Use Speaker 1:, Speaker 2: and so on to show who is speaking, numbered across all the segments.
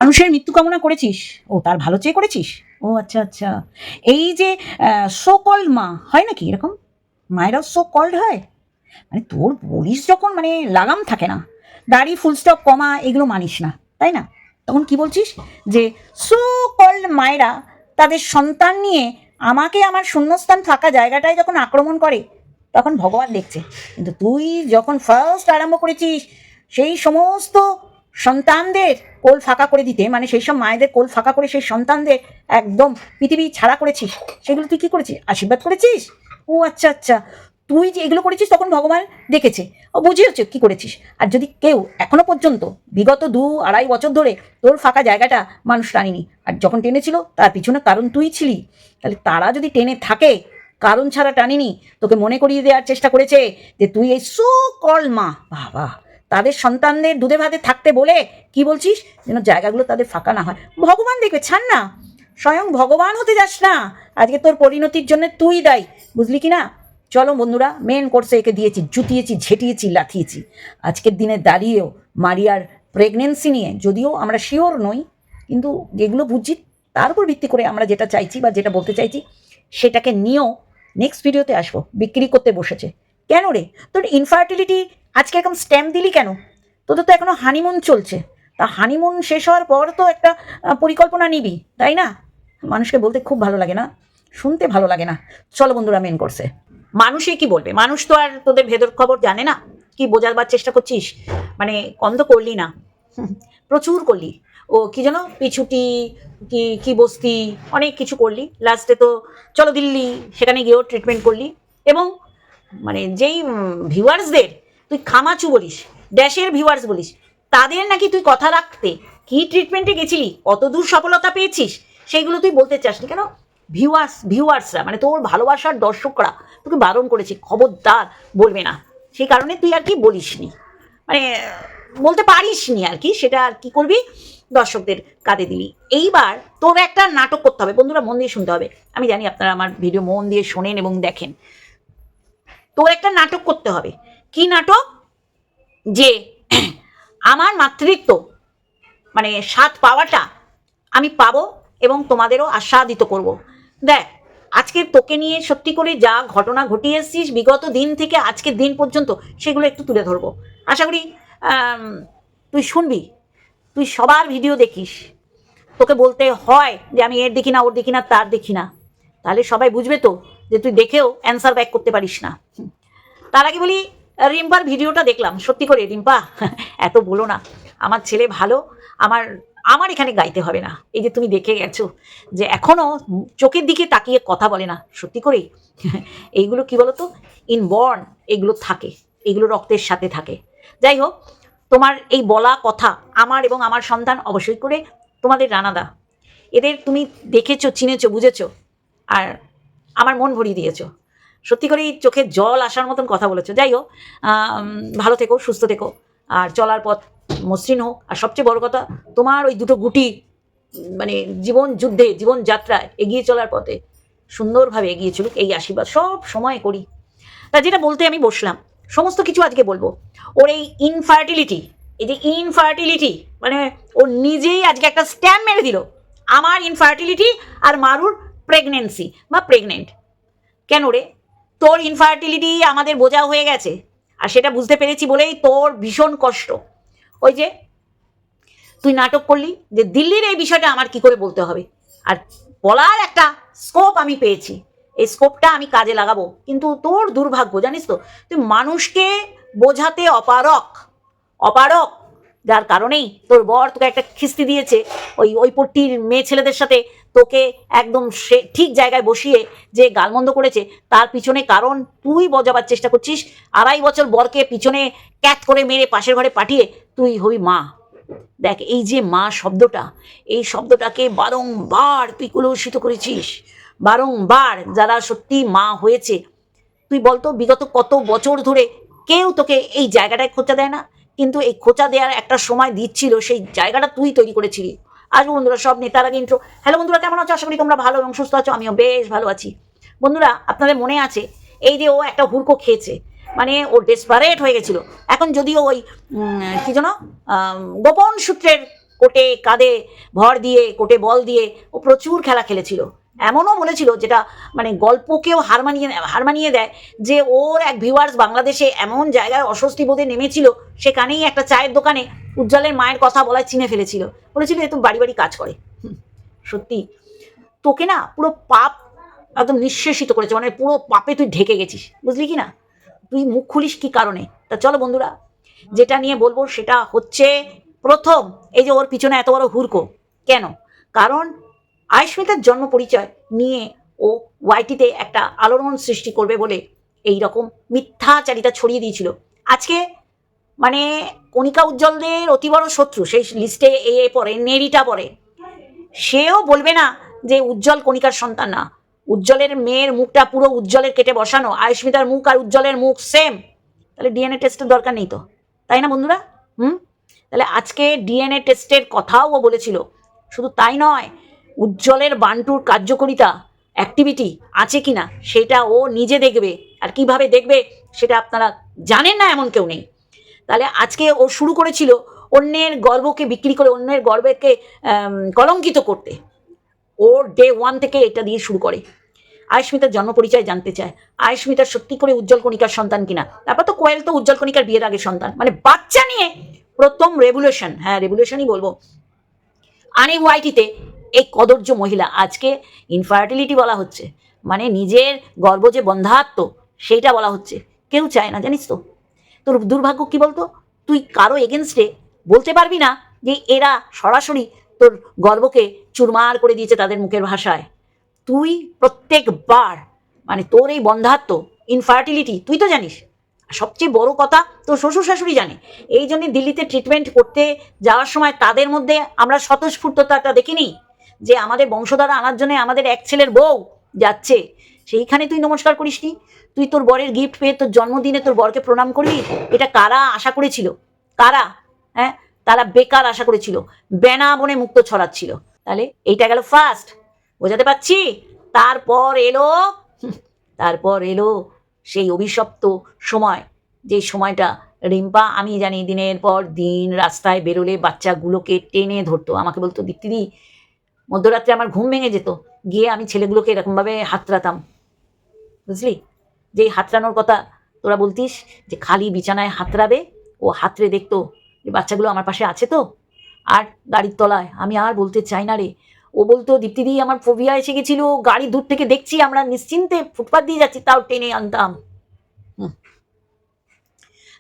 Speaker 1: মানুষের মৃত্যু কামনা করেছিস? ও তার ভালো চেয়ে করেছিস? ও আচ্ছা আচ্ছা। এই যে সো কল্ড মা হয় নাকি এরকম? মায়েরাও সো কল্ড হয়? মানে তোর বলিস যখন মানে লাগাম থাকে না, দাড়ি ফুল স্টপ কমা এগুলো মানিস না, তাই না? তখন কি বলছিস যে সো কল্ড মায়েরা তাদের সন্তান নিয়ে আমাকে আমার শূন্যস্থান ফাঁকা জায়গাটায় যখন আক্রমণ করে তখন ভগবান দেখছে। কিন্তু তুই যখন ফার্স্ট আরম্ভ করেছিস সেই সমস্ত সন্তানদের কোল ফাঁকা করে দিতে, মানে সেই সব মায়েদের কোল ফাঁকা করে সেই সন্তানদের একদম পৃথিবী ছাড়া করেছিস, সেগুলো তুই কি করেছিস? আশীর্বাদ করেছিস? ও আচ্ছা আচ্ছা। তুই যে এগুলো করেছিস তখন ভগবান দেখেছে, ও বুঝিয়েছে কি করেছিস। আর যদি কেউ এখনো পর্যন্ত বিগত 2-2.5 বছর ধরে তোর ফাঁকা জায়গাটা মানুষ টানেনি, আর যখন টেনেছিল তার পিছনে কারণ তুই ছিলি, তাহলে তারা যদি টেনে থাকে কারণ ছাড়া টানিনি, তোকে মনে করিয়ে দেওয়ার চেষ্টা করেছে যে তুই এই সো কল মা। বাবা, তাদের সন্তানদের দুধে ভাতে থাকতে বলে কি বলছিস যেন জায়গাগুলো তাদের ফাঁকা না হয়। ভগবান দেখবে, ছাড় না, স্বয়ং ভগবান হতে যাস না। আজকে তোর পরিণতির জন্য তুই দায়ী, বুঝলি কি না? চলো বন্ধুরা, মেন কোর্সে একে দিয়েছি, জুতিয়েছি, ঝেঁটিয়েছি, লাথিয়েছি। আজকের দিনে দাঁড়িয়েও মারিয়ার প্রেগনেন্সি নিয়ে যদিও আমরা শিওর নই, কিন্তু যেগুলো বুঝছি তার উপর ভিত্তি করে আমরা যেটা চাইছি বা যেটা বলতে চাইছি সেটাকে নিয়েও নেক্সট ভিডিওতে আসবো। বিক্রি করতে বসেছে কেন রে? তোর ইনফার্টিলিটি আজকে এরকম স্ট্যাম্প দিলি কেন? তোদের তো এখনো হানিমুন চলছে, তা হানিমুন শেষ হওয়ার পর তো একটা পরিকল্পনা নিবি, তাই না? মানুষকে বলতে খুব ভালো লাগে না, শুনতে ভালো লাগে না। চলো বন্ধুরা, মেন কোর্সে। মানুষে কি বলবে? মানুষ তো আর তোদের ভেতর খবর জানে না। কি বোঝাবার চেষ্টা করছিস? মানে কম তো করলি না, প্রচুর করলি। ও কি যেন পিছুটি কি কি বস্তি অনেক কিছু করলি, লাস্টে তো চলো দিল্লি, সেখানে গিয়েও ট্রিটমেন্ট করলি। এবং মানে যেই ভিউয়ার্সদের তুই খামাচু বলিস, ড্যাশের ভিউয়ার্স বলিস, তাদের নাকি তুই কথা রাখতে কি ট্রিটমেন্টে গেছিলি, কত দূর সফলতা পেয়েছিস, সেইগুলো তুই বলতে চাসনি কেন? ভিউয়ার্সরা মানে তোর ভালোবাসার দর্শকরা তোকে বারণ করেছে, খবরদার বলবে না। সেই কারণে তুই আর কি বলিসনি, মানে বলতে পারিসনি আর কি। সেটা আর কি করবি, দর্শকদের কাঁধে দিলি। এইবার তোর একটা নাটক করতে হবে। বন্ধুরা মন দিয়ে শুনতে হবে, আমি জানি আপনারা আমার ভিডিও মন দিয়ে শোনেন এবং দেখেন। তোর একটা নাটক করতে হবে। কি নাটক? যে আমার মাতৃত্ব মানে স্বাদ পাওয়াটা আমি পাবো এবং তোমাদেরও আস্বাদিত করব। দেখ, আজকে তোকে নিয়ে সত্যি করে যা ঘটনা ঘটিয়ে এসছিস বিগত দিন থেকে আজকের দিন পর্যন্ত, সেগুলো একটু তুলে ধরবো। আশা করি তুই শুনবি। তুই সবার ভিডিও দেখিস, তোকে বলতে হয় যে আমি এর দেখি না, ওর দেখি না, তার দেখি না, তাহলে সবাই বুঝবে তো যে তুই দেখেও অ্যান্সার ব্যাক করতে পারিস না। তার আগে বলি, রিম্পার ভিডিওটা দেখলাম, সত্যি করে রিম্পা এত বলো না, আমার ছেলে ভালো, আমার আমার এখানে গাইতে হবে না। এই যে তুমি দেখে গেছো যে এখনো চোখের দিকে তাকিয়ে কথা বলে না, সত্যি করেই এইগুলো কি বলতো, ইনবর্ন এগুলো থাকে, এগুলো রক্তের সাথে থাকে। যাই হোক, তোমার এই বলা কথা আমার এবং আমার সন্তান অবশ্যই করে তোমাদের রানাদা, এদের তুমি দেখেছো, চিনেছো, বুঝেছো, আর আমার মন ভরিয়ে দিয়েছো। সত্যি করেই চোখে জল আসার মতন কথা বলেছো। যাই হোক, ভালো থেকো, সুস্থ থেকো, আর চলার পথ মসৃণ হোক। আর সবচেয়ে বড় কথা, তোমার ওই দুটো গুটি মানে জীবন যুদ্ধে, জীবন যাত্রায় এগিয়ে চলার পথে সুন্দরভাবে এগিয়ে চলুক, এই আশীর্বাদ সব সময় করি। তা যেটা বলতে আমি বসলাম, সমস্ত কিছু আজকে বলবো। ওর এই ইনফার্টিলিটি, এই যে ইনফার্টিলিটি মানে ও নিজেই আজকে একটা স্ট্যাম্প মেরে দিল, আমার ইনফার্টিলিটি আর মারুর প্রেগনেন্সি বা প্রেগনেন্ট। কেন রে? তোর ইনফার্টিলিটি আমাদের বোঝা হয়ে গেছে, আর সেটা বুঝতে পেরেছি বলেই তোর ভীষণ কষ্ট। ওই যে তুই নাটক করলি যে দিল্লির এই বিষয়টা আমার কি করে বলতে হবে, আর বলার একটা স্কোপ আমি পেয়েছি, এই স্কোপটা আমি কাজে লাগাবো। কিন্তু তোর দুর্ভাগ্য জানিস তো, তুই মানুষকে বোঝাতে অপারক, অপারক, যার কারণেই তোর বর তোকে একটা খিস্তি দিয়েছে ওই পট্টির মেয়ে ছেলেদের সাথে, তোকে একদম সে ঠিক জায়গায় বসিয়ে যে গালমন্দ করেছে, তার পিছনে কারণ তুই বোঝাবার চেষ্টা করছিস। 2.5 বছর বরকে পিছনে ক্যাট করে মেরে পাশের ঘরে পাঠিয়ে তুই হবি মা। দেখ, এই যে মা শব্দটা, এই শব্দটাকে বারংবার তুই কলুষিত করেছিস, বারংবার। যারা সত্যি মা হয়েছে, তুই বলতো বিগত কত বছর ধরে কেউ তোকে এই জায়গাটায় খোঁচা দেয় না, কিন্তু এই খোঁচা দেওয়ার একটা সময় দিচ্ছিল, সেই জায়গাটা তুই তৈরি করেছিলি। আসবো বন্ধুরা, সব নেতার আগে ইন্ট্রো। হ্যালো বন্ধুরা, কেমন আছো? আশা করি তোমরা ভালো এবং সুস্থ আছো, আমিও বেশ ভালো আছি। বন্ধুরা, আপনাদের মনে আছে এই যে ও একটা হুড়কো খেয়েছে, মানে ও ডেসপারেট হয়ে গেছিল। এখন যদিও ওই কি যেন গোপন সূত্রের কোটে কাঁধে ভর দিয়ে, কোটে বল দিয়ে ও প্রচুর খেলা খেলেছিল। এমনও বলেছিল, যেটা মানে গল্পকেও হার মানিয়ে দেয়, যে ওর এক ভিউয়ার্স বাংলাদেশে এমন জায়গায় অস্বস্তি বোধে নেমেছিল, সেখানেই একটা চায়ের দোকানে উজ্জ্বলের মায়ের কথা বলায় চিনে ফেলেছিল। বলেছিল এ তো বাড়ি বাড়ি কাজ করে। সত্যি তোকে না পুরো পাপ একদম নিঃশেষিত করেছে, মানে পুরো পাপে তুই ঢেকে গেছিস, বুঝলি কি না? তুই মুখ খুলিস কি কারণে? তা চলো বন্ধুরা, যেটা নিয়ে বলবো সেটা হচ্ছে, প্রথম এই যে ওর পিছনে এত বড় হুড়কো কেন? কারণ আয়ুষ্মিতার জন্ম পরিচয় নিয়ে ও ওয়াইটিতে একটা আলোড়ন সৃষ্টি করবে বলে এই রকম মিথ্যাচারিতা ছড়িয়ে দিয়েছিল। আজকে মানে কণিকা উজ্জ্বলদের অতি বড় শত্রু, সেই লিস্টে পড়ে, নেরিটা পড়ে, সেও বলবে না যে উজ্জ্বল কণিকার সন্তান না। উজ্জ্বলের মেয়ের মুখটা পুরো উজ্জ্বলের কেটে বসানো, আয়ুষ্মিতার মুখ আর উজ্জ্বলের মুখ সেম, তাহলে ডিএনএ টেস্টের দরকার নেই তো, তাই না বন্ধুরা? তাহলে আজকে ডিএনএ টেস্টের কথাও ও বলেছিল। শুধু তাই নয়, উজ্জ্বলের বান্টুর কার্যকারিতা অ্যাক্টিভিটি আছে কিনা সেটা ও নিজে দেখবে, আর কিভাবে দেখবে সেটা আপনারা জানেন না এমন কেউ নেই। তাহলে আজকে ও শুরু করেছিল অন্যের গর্বকে বিক্রি করে, অন্যের গর্বকে কলঙ্কিত করতে। ওর ডে 1 থেকে এটা দিয়ে শুরু করে। আয়ুষ্মিতার জন্ম পরিচয় জানতে চায়, আয়ুষ্মিতার সত্যি করে উজ্জ্বল কণিকার সন্তান কিনা। তারপর তো কোয়েল তো উজ্জ্বল কণিকার বিয়ের আগের সন্তান, মানে বাচ্চা নিয়ে প্রথম রেভুলেশন, হ্যাঁ রেভুলেশনই বলবো আনে ওয়াইটিতে। এই কদর্য মহিলা আজকে ইনফার্টিলিটি বলা হচ্ছে, মানে নিজের গর্ব যে বন্ধাত্ম সেইটা বলা হচ্ছে। কেউ চায় না, জানিস তো। তোর দুর্ভাগ্য কি বলতো, তুই কারো এগেনস্টে বলতে পারবি না যে এরা সরাসরি তোর গর্বকে চুরমার করে দিয়েছে তাদের মুখের ভাষায়। তুই প্রত্যেকবার মানে তোর এই বন্ধাত্ম, ইনফার্টিলিটি তুই তো জানিস। সবচেয়ে বড় কথা তোর শ্বশুর শাশুড়ি জানে। এই জন্য দিল্লিতে ট্রিটমেন্ট করতে যাওয়ার সময় তাদের মধ্যে আমরা স্বতঃস্ফূর্ততাটা দেখিনি, যে আমাদের বংশধারা আনার জন্য আমাদের এক ছেলের বউ যাচ্ছে, সেইখানে তুই নমস্কার করিসনি। তুই তোর বরের গিফট পেয়ে তোর জন্মদিনে তোর বরকে প্রণাম করবি, এটা কারা আশা করেছিল? কারা? হ্যাঁ, তারা বেকার আশা করেছিল, বেনা বনে মুক্ত ছড়াচ্ছিল। তাহলে এইটা গেল ফার্স্ট, বোঝাতে পারছি? তারপর এলো সেই অভিশপ্ত সময়, যে সময়টা রিম্পা আমি জানি দিনের পর দিন রাস্তায় বেরোলে বাচ্চাগুলোকে টেনে ধরতো, আমাকে বলতো দীপ্তিদি মধ্যরাত্রে আমার ঘুম ভেঙে যেত, গিয়ে আমি ছেলেগুলোকে এরকমভাবে হাতড়াতাম, বুঝলি? যেই হাতড়ানোর কথা তোরা বলতিস, যে খালি বিছানায় হাতড়াবে, ও হাতড়ে দেখতো যে বাচ্চাগুলো আমার পাশে আছে তো। আর গাড়ির তলায়, আমি আর বলতে চাই না রে, ও বলতো দীপ্তিদি আমার ফোবিয়া এসে গেছিল, গাড়ি দূর থেকে দেখছি আমরা নিশ্চিন্তে ফুটপাথ দিয়ে যাচ্ছি, তাও টেনে আনতাম।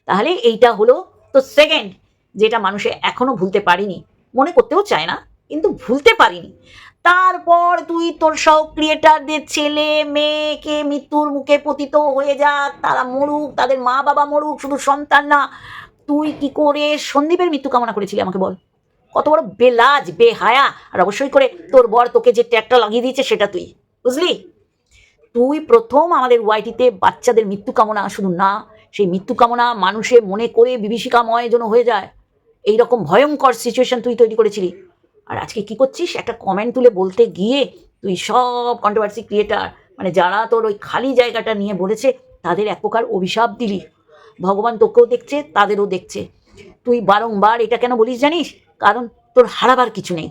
Speaker 1: তাহলে এইটা হলো তো সেকেন্ড, যেটা মানুষে এখনো ভুলতে পারিনি, মনে করতেও চায় না, কিন্তু ভুলতে পারিনি। তারপর তুই তোর সব ক্রিয়েটারদের ছেলে মেয়েকে মৃত্যুর মুখে পতিত হয়ে যাক, তারা মরুক, তাদের মা বাবা মরুক, শুধু সন্তান না। তুই কি করে সন্দীপের মৃত্যু কামনা করেছিলি আমাকে বল? কত বড় বেলাজ, বেহায়া। আর অবশ্যই করে তোর বর তোকে যে ট্যাগটা লাগিয়ে দিয়েছে সেটা তুই, বুঝলি? তুই প্রথম আমাদের ওয়াইটিতে বাচ্চাদের মৃত্যু কামনা শুধু না, সেই মৃত্যু কামনা মানুষের মনে করে বিভীষিকাময় যেন হয়ে যায়, এইরকম ভয়ঙ্কর সিচুয়েশন তুই তৈরি করেছিলি। আর আজকে কি করছিস? একটা কমেন্ট তুলে বলতে গিয়ে তুই সব কন্ট্রোভার্সি ক্রিয়েটার, মানে যারা তোর ওই খালি জায়গাটা নিয়ে বলেছে, তাদের এক প্রকার অভিশাপ দিলি। ভগবান তোকেও দেখছে, তাদেরও দেখছে। তুই বারংবার এটা কেন বলিস জানিস? কারণ তোর হারাবার কিছু নেই।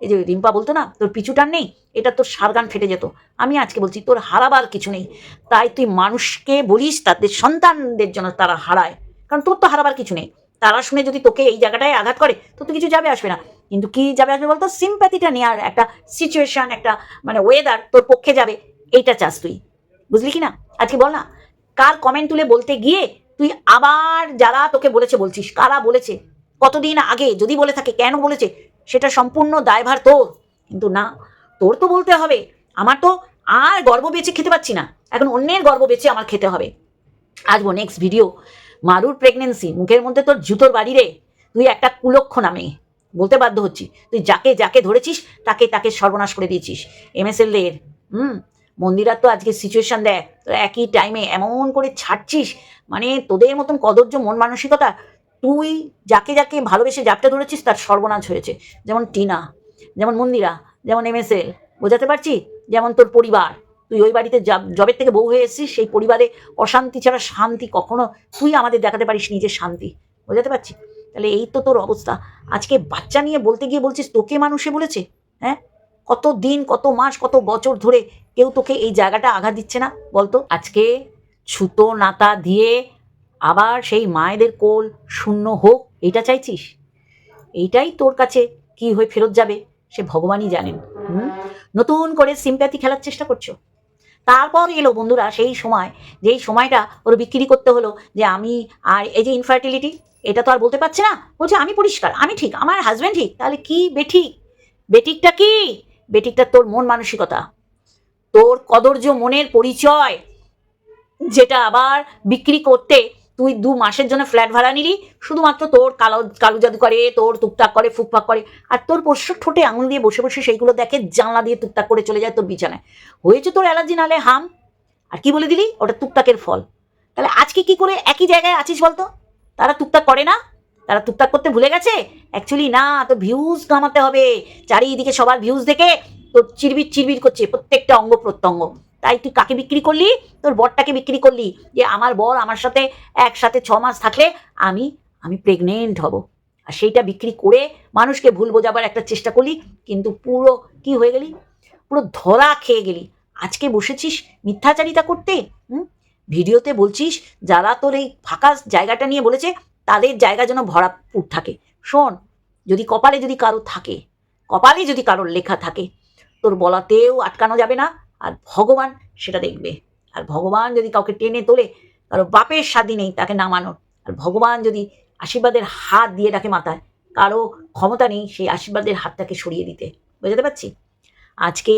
Speaker 1: এই যে রিম্পা বলতো না তোর পিছুটান নেই, এটা তোর সারগান ফেটে যেত। আমি আজকে বলছি তোর হারাবার কিছু নেই, তাই তুই মানুষকে বলিস তাদের সন্তানদের জন্য তারা হারায়, কারণ তোর তো হারাবার কিছু নেই। তারা শুনে যদি তোকে এই জায়গাটায় আঘাত করে, তোর তো কিছু যাবে আসবে না। কিন্তু কি যাবে আসবে বলতো? সিম্প্যাথিটা নেওয়ার একটা সিচুয়েশন, একটা মানে ওয়েদার তোর পক্ষে যাবে, এইটা চাস তুই, বুঝলি কি না? আজকে বল না, কার কমেন্ট তুলে বলতে গিয়ে তুই আবার যারা তোকে বলেছে বলছিস, কারা বলেছে, কতদিন আগে যদি বলে থাকে, কেন বলেছে, সেটা সম্পূর্ণ দায়ভার তোর। কিন্তু না, তোর তো বলতে হবে। আমার তো আর গর্ব বেঁচে খেতে পাচ্ছি না, এখন অন্যের গর্ব বেঁচে আমার খেতে হবে। আসবো নেক্সট ভিডিও, মারুর প্রেগনেন্সি, মুখের মধ্যে তোর জুতোর বাড়ি রে। তুই একটা কুলক্ষ নামে বলতে বাধ্য হচ্ছি, তুই যাকে যাকে ধরেছিস তাকে তাকে সর্বনাশ করে দিয়েছিস। MSLদের মন্দিরার তো আজকে সিচুয়েশন দেখ, তো একই টাইমে এমন করে ছাড়ছিস, মানে তোদের মতন কদর্য মন মানসিকতা। তুই যাকে যাকে ভালোবেসে জাপটা ধরেছিস তার সর্বনাশ হয়েছে, যেমন টিনা, যেমন মন্দিরা, যেমন MSL, বোঝাতে পারছি? যেমন তোর পরিবার, তুই ওই বাড়িতে জবের থেকে বউ হয়ে এসেছিস, সেই পরিবারে অশান্তি ছাড়া শান্তি কখনো তুই আমাদের দেখাতে পারিস নিজের শান্তি, বোঝাতে পারছি? তাহলে এই তো তোর অবস্থা। আজকে বাচ্চা নিয়ে বলতে গিয়ে বলছিস তোকে মানুষে বলেছে? হ্যাঁ, কত দিন, কত মাস, কত বছর ধরে কেউ তোকে এই জায়গাটা আঘাত দিচ্ছে না বলতো? আজকে ছুতো নাতা দিয়ে আবার সেই মায়েদের কোল শূন্য হোক, এইটা চাইছিস? এইটাই তোর কাছে কি হয়ে ফেরত যাবে সে ভগবানই জানেন। নতুন করে সিম্প্যাথি খেলার চেষ্টা করছো। তারপর এলো বন্ধুরা সেই সময়, যেই সময়টা ওর বিক্রি করতে হলো যে আমি আর এই যে ইনফার্টিলিটি, এটা তো আর বলতে পারছে না, বলছে আমি পরিষ্কার, আমি ঠিক, আমার হাজব্যান্ড ঠিক। তাহলে কি বেঠিক? বেঠিকটা কি? বেঠিকটা তোর মন মানসিকতা, তোর কদর্য মনের পরিচয়, যেটা আবার বিক্রি করতে তুই 2 মাসের জন্য ফ্ল্যাট ভাড়া নিলি শুধুমাত্র তোর কালো কালো জাদু করে, তোর টুকটাক করে, ফুকফাক করে, আর তোর পোষ্য ঠোঁটে আঙুল দিয়ে বসে বসে সেইগুলো দেখে, জানলা দিয়ে টুকটাক করে চলে যায় তোর বিছানায়। হয়েছে তোর অ্যালার্জি নালে হাম, আর কি বলে দিলি ওটা টুকটাকের ফল। তাহলে আজকে কি করে একই জায়গায় আছিস বলতো? তারা টুকটাক করে না? তারা টুকটাক করতে ভুলে গেছে? অ্যাকচুয়ালি না, তো ভিউজ কামাতে হবে। চারিদিকে সবার ভিউজ দেখে তোর চিরবির চিরবির করছে প্রত্যেকটা অঙ্গ প্রত্যঙ্গ। তাই তুই কাকে বিক্রি করলি? তোর বরটাকে বিক্রি করলি, যে আমার বর আমার সাথে একসাথে 6 মাস থাকলে আমি আমি প্রেগনেন্ট হব। আর সেইটা বিক্রি করে মানুষকে ভুল বোঝাবার একটা চেষ্টা করলি, কিন্তু পুরো কি হয়ে গেলি? পুরো ধরা খেয়ে গেলি। আজকে বসেছিস মিথ্যাচারিতা করতে। ভিডিওতে বলছিস যারা তোর এই ফাঁকা জায়গাটা নিয়ে বলেছে তাদের জায়গা যেন ভরাপুর থাকে। শোন, যদি কপালে যদি কারো থাকে, কপালে যদি কারোর লেখা থাকে, তোর বলাতেও আটকানো যাবে না, আর ভগবান সেটা দেখবে। আর ভগবান যদি কাউকে টেনে তোলে, কারো বাপের স্বাদী নেই তাকে নামানোর, আর ভগবান যদি আশীর্বাদের হাত দিয়ে রাখে মাথায়, কারো ক্ষমতা নেই সেই আশীর্বাদের হাতটাকে সরিয়ে দিতে। বুঝতে পারছি? আজকে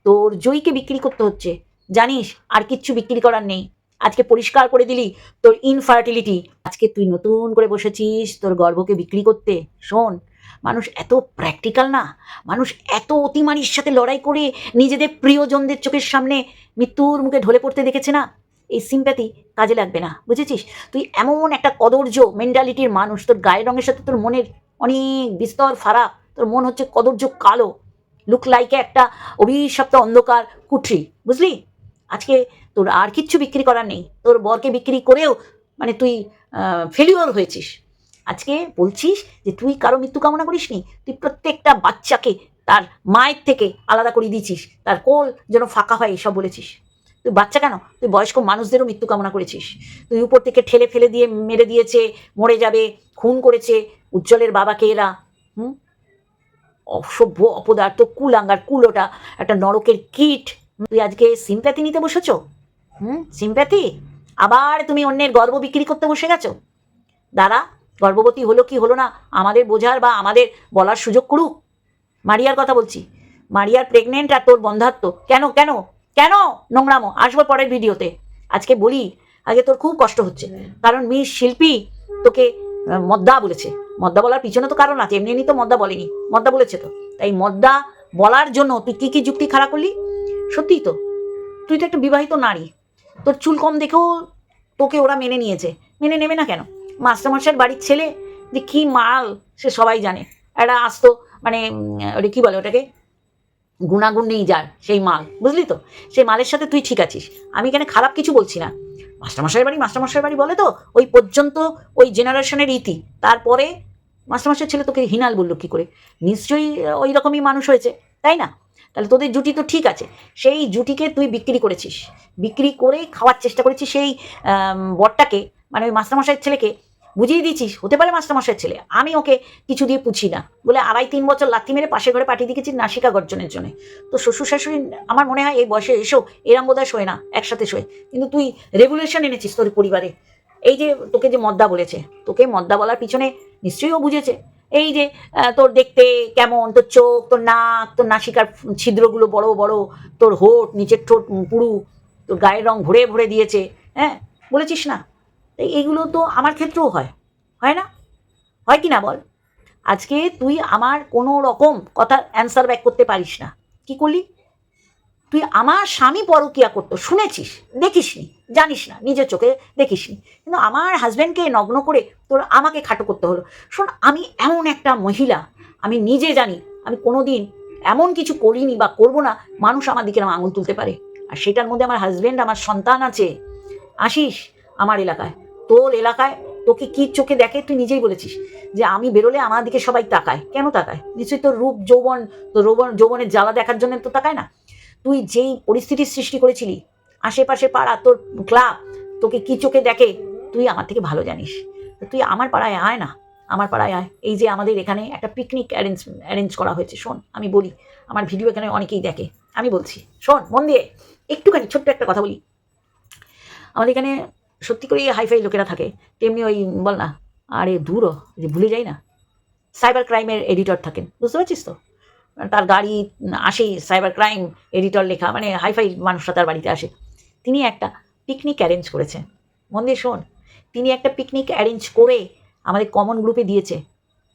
Speaker 1: তোর জয়ীকে বিক্রি করতে হচ্ছে, জানিস আর কিচ্ছু বিক্রি করার নেই। আজকে পরিষ্কার করে দিলি তোর ইনফার্টিলিটি। আজকে তুই নতুন করে বসেছিস তোর গর্ভকে বিক্রি করতে। শোন, মানুষ এত প্র্যাকটিক্যাল না, মানুষ এত অতিমারির সাথে লড়াই করে নিজেদের প্রিয়জনদের চোখের সামনে মৃত্যুর মুখে ঢলে পড়তে দেখেছে না। এই সিম্প্যাথি কাজে লাগবে না, বুঝেছিস? তুই এমন একটা কদর্য মেন্টালিটির মানুষ, তোর গায়ের রঙের সাথে তোর মনের অনেক বিস্তর ফারাক। তোর মন হচ্ছে কদর্য কালো, লুক লাইকে একটা অভিশপ্ত অন্ধকার কুঠরি, বুঝলি? আজকে তোর আর কিচ্ছু বিক্রি করার নেই। তোর বরকে বিক্রি করেও মানে তুই ফেলিওর হয়েছিস। আজকে বলছিস যে তুই কারো মৃত্যু কামনা করিসনি, তুই প্রত্যেকটা বাচ্চাকে তার মায়ের থেকে আলাদা করে দিয়েছিস, তার কোল যেন ফাঁকা হয় এসব বলেছিস। তুই বাচ্চা কেন, তুই বয়স্ক মানুষদেরও মৃত্যু কামনা করেছিস। তুই উপর থেকে ঠেলে ফেলে দিয়ে মেরে দিয়েছে, মরে যাবে, খুন করেছে উজ্জ্বলের বাবাকে এরা। অসভ্য অপদার্থ কুলাঙ্গার কুলোটা, একটা নরকের কীট। তুই আজকে সিম্প্যাথি নিতে বসেছো? সিম্প্যাথি? আবার তুমি অন্যের গর্ব বিক্রি করতে বসে গেছো। দাঁড়া, গর্ভবতী হলো কি হলো না আমাদের বোঝার বা আমাদের বলার সুযোগ করুক। মারিয়ার কথা বলছি, মারিয়ার প্রেগনেন্ট আর তোর বন্ধাত্ম। কেন কেন কেন? নোংরামো আসবো পরের ভিডিওতে। আজকে বলি, আজকে তোর খুব কষ্ট হচ্ছে, কারণ মিস শিল্পী তোকে মদ্দা বলেছে। মদ্দা বলার পিছনে তো কারণ আছে, এমনি এমনি তো মদ্দা বলেনি, মদ্দা বলেছে তো। তাই মদ্দা বলার জন্য তুই কি কি যুক্তি খাড়া করলি? সত্যিই তো, তুই তো একটা বিবাহিত নারী, তোর চুল কম দেখেও তোকে ওরা মেনে নিয়েছে। মেনে নেবে না কেন? মাস্টারমশাইয়ের বাড়ির ছেলে যে কি মাল সে সবাই জানে। একটা আসতো মানে ওটা কী বলে ওটাকে, গুণাগুণ নেই যার, সেই মাল, বুঝলি তো? সেই মালের সাথে তুই ঠিক আছিস। আমি এখানে খারাপ কিছু বলছি না। মাস্টারমশাইয়ের বাড়ি বলে তো ওই পর্যন্ত, ওই জেনারেশনের ইতি। তারপরে মাস্টারমশাইয়ের ছেলে তোকে হিনাল বললো কী করে? নিশ্চয়ই ওই রকমই মানুষ হয়েছে, তাই না? তাহলে তোদের জুটি তো ঠিক আছে, সেই জুটিকে তুই বিক্রি করেছিস, বিক্রি করে খাওয়ার চেষ্টা করেছিস সেই বরটাকে, মানে ওই মাস্টারমশাইয়ের ছেলেকে বুঝিয়ে দিয়েছিস হতে পারে মাস্টারমশাইয়ের ছেলে, আমি ওকে কিছু দিয়ে পুছি না বলে 2.5-3 বছর লাথি মেরে পাশের ঘরে পাঠিয়ে দিয়েছিস নাসিকা গর্জনের জন্য। তো শ্বশুর শাশুড়ি আমার মনে হয় এই বয়সে এসো এরম বোধহয় শোয় না, একসাথে শোয়। কিন্তু তুই রেগুলেশন এনেছিস তোর পরিবারে। এই যে তোকে যে মদ্দা বলেছে, তোকে মদ্দা বলার পিছনে নিশ্চয়ই ও বুঝেছে। এই যে তোর দেখতে কেমন, তোর চোখ, তোর নাক, তোর নাসিকার ছিদ্রগুলো বড় বড়, তোর হোঁট, নিচের ঠোঁট পুরু, তোর গায়ের রং ভরে ভরে দিয়েছে। হ্যাঁ, বলেছিস না? এইগুলো তো আমার ক্ষেত্রেও হয়, হয় না? হয় কি না বল? আজকে তুই আমার কোনো রকম কথার অ্যান্সার ব্যাক করতে পারিস না। কি করলি? তুই আমার স্বামী পরকিয়া করতো শুনেছিস, দেখিসনি, জানিস না, নিজের চোখে দেখিসনি, কিন্তু আমার হাজব্যান্ডকে নগ্ন করে তোর আমাকে খাটো করতে হলো। শোন, আমি এমন একটা মহিলা, আমি নিজে জানি আমি কোনো দিন এমন কিছু করিনি বা করবো না মানুষ আমার দিকে আঙুল তুলতে পারে। আর সেটার মধ্যে আমার হাজব্যান্ড, আমার সন্তান আছে। আসিস আমার এলাকায়, তোর এলাকায় তোকে কি চোখে দেখে তুই নিজেই বলেছিস যে আমি বেরোলে আমার দিকে সবাই তাকায়। কেন তাকায়? নিশ্চয়ই তোর রূপ যৌবন, তোর যৌবনের জ্বালা দেখার জন্য তো তাকায় না। তুই যেই পরিস্থিতির সৃষ্টি করেছিলি, আশেপাশে পাড়া, তোর ক্লাব তোকে কি চোখে দেখে তুই আমার থেকে ভালো জানিস। তুই আমার পাড়ায় আয় না, আমার পাড়ায় আয়। এই যে আমাদের এখানে একটা পিকনিক অ্যারেঞ্জ করা হয়েছে, শোন আমি বলি, আমার ভিডিও এখানে অনেকেই দেখে, আমি বলছি শোন মন দিয়ে, একটুখানি ছোট্ট একটা কথা বলি। আমাদের এখানে সত্যি করেই হাইফাই লোকেরা থাকে, তেমনি ওই বল না, আরে দূরও যে ভুলে যাই না, সাইবার ক্রাইমের এডিটর থাকেন, বুঝতে পারছিস তো? তার গাড়ি আসেই সাইবার ক্রাইম এডিটর লেখা, মানে হাইফাই মানুষরা তার বাড়িতে আসে। তিনি একটা পিকনিক অ্যারেঞ্জ করেছেন, মন দিয়ে শোন। তিনি একটা পিকনিক অ্যারেঞ্জ করে আমাদের কমন গ্রুপে দিয়েছে,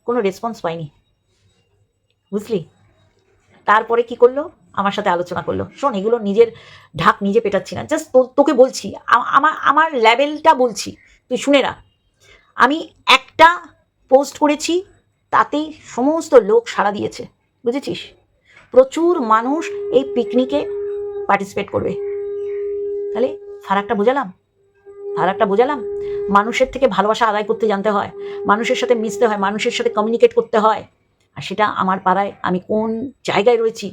Speaker 1: কোনো রেসপন্স পাইনি, বুঝলি? তারপরে কি করলো? আমার সাথে আলোচনা করলো। শোন, এগুলো নিজের ঢাক নিজে পেটাচ্ছি না, জাস্ট তোকে বলছি, আমার লেভেলটা বলছি, তুই শুনে রাখ। আমি একটা পোস্ট করেছি, তাতেই সমস্ত লোক সাড়া দিয়েছে, বুঝেছিস? প্রচুর মানুষ এই পিকনিকে পার্টিসিপেট করবে। তাহলে ফারাকটা বোঝালাম। মানুষের থেকে ভালোবাসা আদায় করতে জানতে হয়, মানুষের সাথে মিশতে হয়, মানুষের সাথে কমিউনিকেট করতে হয়। আর সেটা আমার পাড়ায় আমি কোন জায়গায় রয়েছি,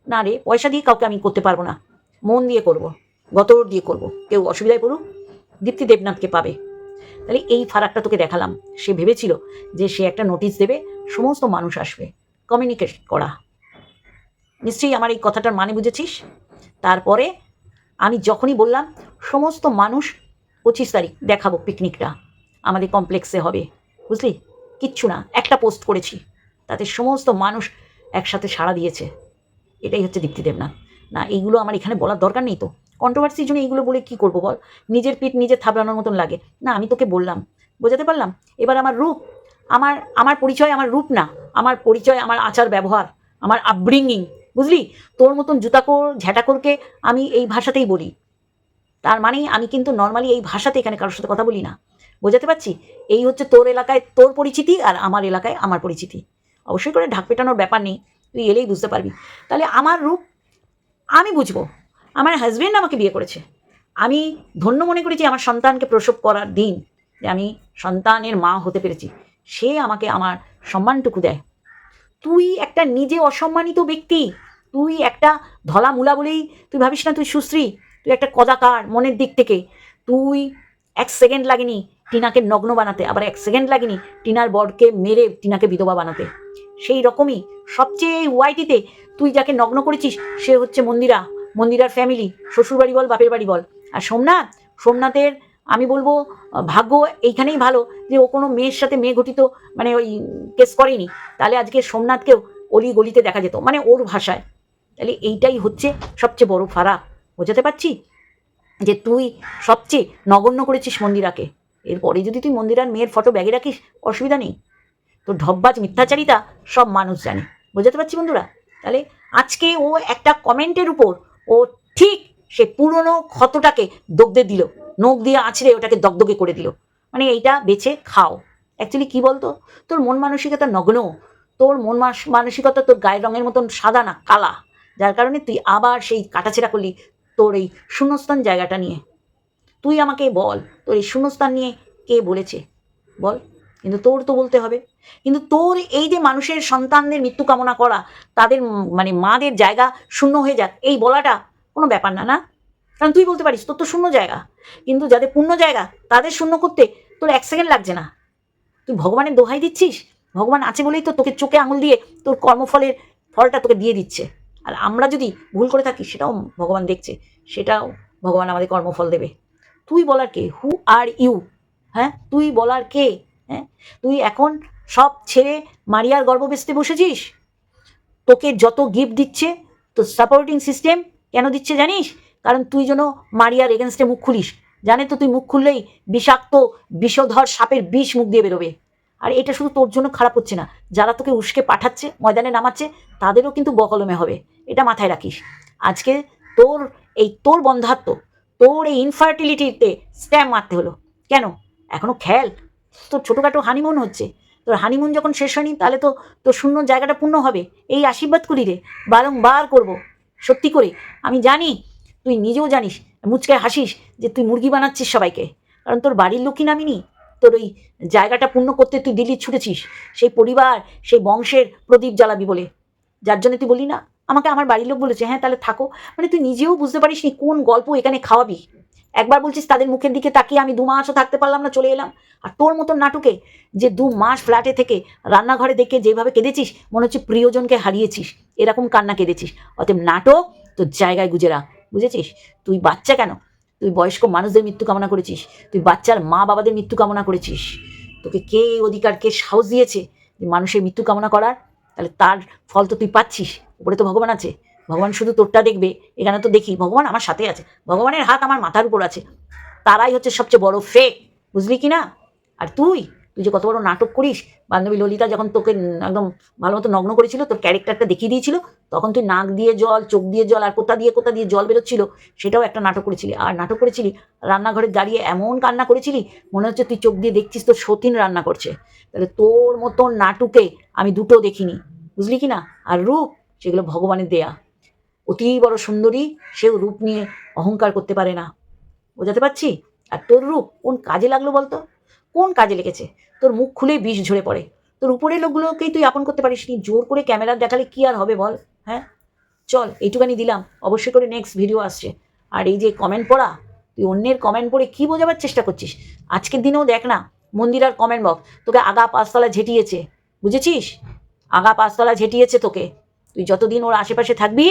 Speaker 1: না রে পয়সা দিয়ে কাউকে আমি করতে পারবো না, মন দিয়ে করব, গতর দিয়ে করব। কেউ অসুবিধায় পড়ুক, দীপ্তি দেবনাথকে পাবে। তাহলে এই ফারাকটা তোকে দেখালাম। সে ভেবেছিল যে সে একটা নোটিশ দেবে, সমস্ত মানুষ আসবে, কমিউনিকেট করা। নিশ্চয়ই আমার এই কথাটার মানে বুঝেছিস? তারপরে আমি যখনই বললাম সমস্ত মানুষ 25 তারিখ দেখাবো পিকনিকটা আমাদের কমপ্লেক্সে হবে, বুঝলি? কিচ্ছু না, একটা পোস্ট করেছি, তাতে সমস্ত মানুষ একসাথে সাড়া দিয়েছে। এটাই হচ্ছে দীপ্তি দেবনাথ। না, এইগুলো আমার এখানে বলার দরকার নেই তো, কন্ট্রোভার্সির জন্য এইগুলো বলে কি করবো বল? নিজের পিঠ নিজে থাবড়ানোর মতন লাগে না। আমি তোকে বললাম, বোঝাতে পারলাম? এবার আমার রূপ, আমার পরিচয় আমার রূপ না, আমার পরিচয় আমার আচার ব্যবহার, আমার আপব্রিঙ্গিং, বুঝলি? তোর মতন জুতাকোর ঝ্যাটাকোরকে আমি এই ভাষাতেই বলি, তার মানে আমি কিন্তু নর্মালি এই ভাষাতে এখানে কারোর সাথে কথা বলি না, বোঝাতে পারছি? এই হচ্ছে তোর এলাকায় তোর পরিচিতি, আর আমার এলাকায় আমার পরিচিতি। অবশ্যই করে ঢাক পেটানোর ব্যাপার নেই, তুই এলেই বুঝতে পারবি। তাহলে আমার রূপ আমি বুঝবো। আমার হাজবেন্ড আমাকে বিয়ে করেছে, আমি ধন্য মনে করেছি আমার সন্তানকে প্রসব করার দিন, যে আমি সন্তানের মা হতে পেরেছি, সে আমাকে আমার সম্মানটুকু দেয়। তুই একটা নিজে অসম্মানিত ব্যক্তি, তুই একটা ধলা মূলা বলেই তুই ভাবিস না তুই সুশ্রী, তুই একটা কদাকার মনের দিক থেকে। তুই 1 সেকেন্ড লাগেনি টিনাকে নগ্ন বানাতে, আবার 1 সেকেন্ড লাগেনি টিনার বরকে মেরে টিনাকে বিধবা বানাতে। সেই রকমই সবচেয়ে ওয়াইটিতে তুই যাকে নগ্ন করেছিস সে হচ্ছে মন্দিরার ফ্যামিলি, শ্বশুরবাড়ি বল বাপের বাড়ি বল। আর সোমনাথের আমি বলবো ভাগ্য এইখানেই ভালো যে ও কোনো মেয়ের সাথে মেয়ে ঘটিত মানে ওই কেস করেনি, তাহলে আজকে সোমনাথকেও অলি গলিতে দেখা যেত, মানে ওর ভাষায়। তাহলে এইটাই হচ্ছে সবচেয়ে বড় ফারাক, বোঝাতে পারছি? যে তুই সবচেয়ে নগণ্য করেছিস মন্দিরাকে, এরপরে যদি তুই মন্দিরার মেয়ের ফটো ব্যাগে রাখিস অসুবিধা নেই, তোর ঢপবাজ মিথ্যাচারিতা সব মানুষ জানে, বোঝাতে পারছি বন্ধুরা? তাহলে আজকে ও একটা কমেন্টের উপর ও ঠিক সে পুরনো ক্ষতটাকে দগ্ধে দিল, নখ দিয়ে আছড়ে ওটাকে দগদগে করে দিল, মানে এইটা বেছে খাও। অ্যাকচুয়ালি কি বলতো, তোর মন মানসিকতা নগ্ন, তোর মন মানসিকতা তোর গায়ের রঙের মতন সাদা না কালা, যার কারণে তুই আবার সেই কাটাছেড়া করলি তোর এই শূন্যস্থান জায়গাটা নিয়ে। তুই আমাকে বল, তোর এই শূন্যস্থান নিয়ে কে বলেছে বল? কিন্তু তোর তো বলতে হবে। কিন্তু তোর এই যে মানুষের সন্তানদের মৃত্যু কামনা করা, তাদের মানে মাদের জায়গা শূন্য হয়ে যাক, এই বলাটা কোনো ব্যাপার না, না? কারণ তুই বলতে পারিস তোর তো শূন্য জায়গা, কিন্তু যাদের পূর্ণ জায়গা তাদের শূন্য করতে তোর 1 সেকেন্ড লাগছে না। তুই ভগবানের দোহাই দিচ্ছিস, ভগবান আছে বলেই তো তোকে চোখে আঙুল দিয়ে তোর কর্মফলের ফলটা তোকে দিয়ে দিচ্ছে। আর আমরা যদি ভুল করে থাকি সেটাও ভগবান দেখছে, সেটাও ভগবান আমাদের কর্মফল দেবে। তুই বলার কে? হু আর ইউ? হ্যাঁ, তুই বলার কে? হ্যাঁ, তুই এখন সব ছেড়ে মারিয়ার গর্ব বেচতে বসেছিস। তোকে যত গিফট দিচ্ছে, তো সাপোর্টিং সিস্টেম কেন দিচ্ছে জানিস? কারণ তুই যেন মারিয়ার এগেনস্টে মুখ খুলিস, জানে তো তুই মুখ খুললেই বিষাক্ত বিষধর সাপের বিষ মুখ দিয়ে বেরোবে। আর এটা শুধু তোর জন্য খারাপ হচ্ছে না, যারা তোকে উস্কে পাঠাচ্ছে ময়দানে নামাচ্ছে তাদেরও কিন্তু বকলমে হবে, এটা মাথায় রাখিস। আজকে তোর বন্ধাত্ম, তোর এই ইনফার্টিলিটিতে স্ট্যাম্প মারতে হলো কেন? এখনো খেয়াল তোর ছোটোখাটো হানিমুন হচ্ছে, তোর হানিমুন যখন শেষ হয়নি তাহলে তো তোর শূন্য জায়গাটা পূর্ণ হবে। এই আশীর্বাদ করি রে, বারংবার করব, সত্যি করে। আমি জানি, তুই নিজেও জানিস, মুচকায় হাসিস যে তুই মুরগি বানাচ্ছিস সবাইকে, কারণ তোর বাড়ির লোকই নামিনি, তোর ওই জায়গাটা পূর্ণ করতে তুই দিল্লি ছুটেছিস, সেই পরিবার সেই বংশের প্রদীপ জ্বালাবি বলে, যার জন্য তুই বলি না আমাকে আমার বাড়ির লোক বলেছে হ্যাঁ তাহলে থাকো, মানে তুই নিজেও বুঝতে পারিস নি কোন গল্প এখানে খাওয়াবি। একবার বলছিস তাদের মুখের দিকে তাকিয়ে আমি 2 মাসও থাকতে পারলাম না, চলে এলাম। আর তোর মতন নাটকে যে 2 মাস ফ্ল্যাটে থেকে রান্নাঘরে দেখে যেভাবে কেঁদেছিস মনে হচ্ছে প্রিয়জনকে হারিয়েছিস, এরকম কান্না কেঁদেছিস। অতএব নাটক তোর জায়গায় গুজে রাখ, বুঝেছিস? তুই বাচ্চা কেন, তুই বয়স্ক মানুষদের মৃত্যু কামনা করেছিস, তুই বাচ্চার মা বাবাদের মৃত্যু কামনা করেছিস। তোকে কে অধিকার কে সাহস দিয়েছে যে মানুষের মৃত্যু কামনা করার? তাহলে তার ফল তো তুই পাচ্ছিস। উপরে তো ভগবান আছে, ভগবান শুধু তোরটা দেখবে। এখানে তো দেখি ভগবান আমার সাথে আছে, ভগবানের হাত আমার মাথার উপর আছে। তারাই হচ্ছে সবচেয়ে বড় ফেক, বুঝলি কি না? আর তুই তুই যে কত বড় নাটক করিস, বান্ধবী ললিতা যখন তোকে একদম ভালো মতো নগ্ন করেছিল, তোর ক্যারেক্টারটা দেখিয়ে দিয়েছিল, তখন তুই নাক দিয়ে জল, চোখ দিয়ে জল, আর কোথা দিয়ে জল বেরোচ্ছিল, সেটাও একটা নাটক করেছিলি। আর নাটক করেছিলি রান্নাঘরে দাঁড়িয়ে এমন কান্না করেছিলি মনে হচ্ছে তুই চোখ দিয়ে দেখছিস তোর সতীন রান্না করছে। তাহলে তোর মতন নাটুকে আমি দুটো দেখিনি, বুঝলি কি না? আর রূপ সেগুলো ভগবানের দেয়া। অতি বড় সুন্দরী, সেও রূপ নিয়ে অহংকার করতে পারে না, বোঝাতে পারছি? আর তোর রূপ কোন কাজে লাগলো বলতো? কোন কাজে লেগেছে? তোর মুখ খুলে বিষ ঝরে পড়ে। তোর উপরের লোকগুলোকেই তুই আপন করতে পারিস নি, জোর করে ক্যামেরা দেখালে কি আর হবে বল? হ্যাঁ চল, এইটুখানি দিলাম, অবশ্যই করে নেক্সট ভিডিও আসছে। আর এই যে কমেন্ট পড়া, তুই অন্যের কমেন্ট পড়ে কি বোঝাবার চেষ্টা করছিস? আজকের দিনেও দেখ না, মন্দির আর কমেন্ট বক্স তোকে আগা পাঁচতলা ঝেঁটিয়েছে, বুঝেছিস? আগা পাঁচতলা ঝেঁটিয়েছে তোকে। তুই যতদিন ওর আশেপাশে থাকবি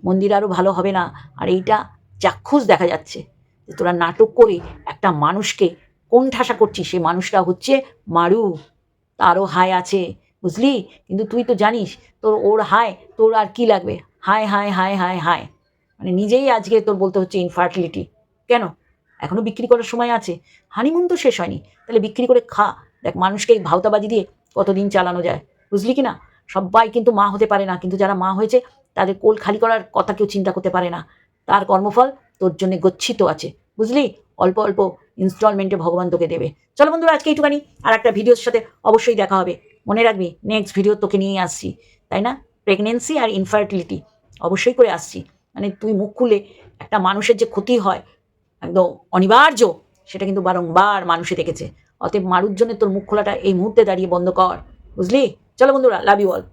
Speaker 1: মন্দির আরও ভালো হবে না। আর এইটা চাক্ষুষ দেখা যাচ্ছে যে তোরা নাটক করে একটা মানুষকে কোণঠাসা করছিস। সে মানুষটা হচ্ছে মারু, তারও হায় আছে, বুঝলি? কিন্তু তুই তো জানিস তোর ওর হায় তোর আর কি লাগবে? হায় হায় হায় হায় হায়, মানে নিজেই আজকে তোর বলতে হচ্ছে ইনফার্টিলিটি। কেন? এখনো বিক্রি করার সময় আছে, হানিমুন তো শেষ হয়নি। তাহলে বিক্রি করে খা, দেখ মানুষকে এই ভাওতাবাজি দিয়ে কতদিন চালানো যায়, বুঝলি কি না? সবাই কিন্তু মা হতে পারে না, কিন্তু যারা মা হয়েছে তাদের কোল খালি করার কথা কেউ চিন্তা করতে পারে না। তার কর্মফল তোর জন্য গচ্ছিত আছে, বুঝলি? অল্প অল্প ইনস্টলমেন্টে ভগবান তোকে দেবে। চলো বন্ধুরা, আজকে এইটুখানি। আর একটা ভিডিওর সাথে অবশ্যই দেখা হবে। মনে রাখবি নেক্সট ভিডিও তোকে নিয়ে আসছি, তাই না? প্রেগনেন্সি আর ইনফার্টিলিটি অবশ্যই করে আসছি। মানে তুই মুখ খুলে একটা মানুষের যে ক্ষতি হয় একদম অনিবার্য, সেটা কিন্তু বারংবার মানুষে দেখেছে। অতএব মারুর জন্য তোর মুখ খোলাটা এই মুহূর্তে দাঁড়িয়ে বন্ধ কর, বুঝলি? চলো বন্ধুরা, লাভ ইউ অল।